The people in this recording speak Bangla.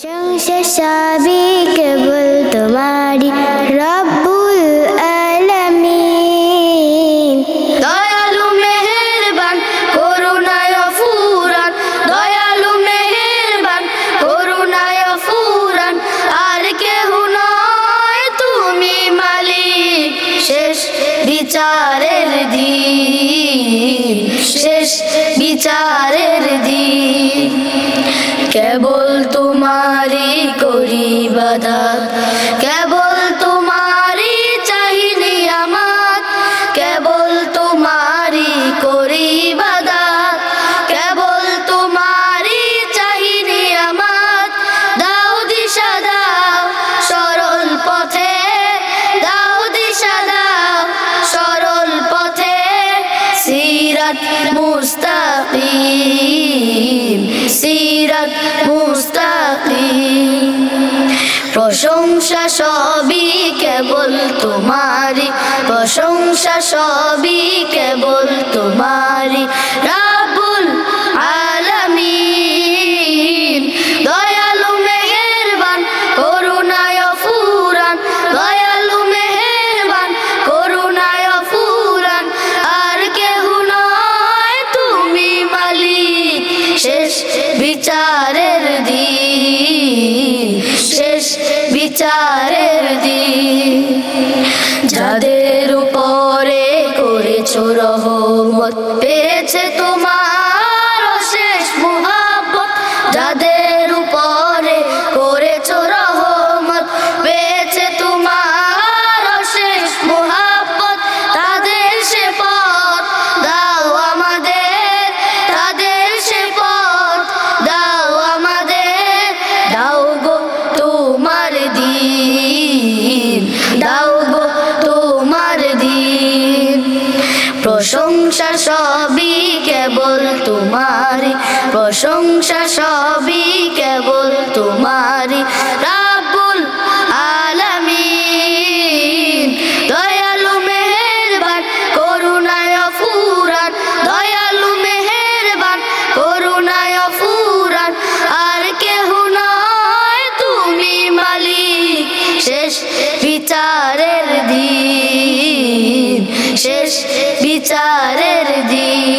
প্রশংসা সবই কেবল তোমারই রব্বুল আলামিন। দয়ালু মেহেরবান করুণায় ফুরান, দয়ালু মেহেরবান করুণায় ফুরান, আর কেহ নয় তুমি মালিক শেষ বিচারের দিন, শেষ বিচারের দিন। কেবল তোমারি করি ইবাদত, কেবল তোমারি চাহি নিয়ামত, কেবল তোমারি করি ইবাদত, কেবল তোমারি চাহি নিয়ামত। দাও দিশা দাও সরল পথে, দাও দিশা দাও সরল পথে, সিরাত মুস্তাকিম, সিরাত মুস্তাকিম। প্রশংসা সবই কেবল তোমারি, প্রশংসা সবই কেবল তোমারি রব্বুল আলামিন। দয়ালু মেহেরবান করুণায় ফুরান, দয়ালু মেহেরবান করুণায় ফুরান, আর কেহ নয় তুমি মালিক শেষ বিচারের দিন, শেষ বিচারের দিন। যাদের উপরে করেছো রহমত পেয়েছে তোমার অশেষ মুহাব্বত, যাদের উপরে করেছো রহমত পেয়েছে তোমার অশেষ মুহাব্বত, তাদের সে পথ দাও আমাদের, তাদের সে পথ দাও আমাদের। দাও গো তোমার দিন, দাও গো তোমার দিন। প্রশংসা সবই কেবল তোমারি, প্রশংসা সবই কেবল তোমারি রব্বুল আলামিন। দয়ালু মেহেরবান করুণায় ফুরান, দয়ালু মেহেরবান করুণায় ফুরান, আর কেহ নয় তুমি মালিক শেষ বিচারের দিন, শেষ বিচারের দিন।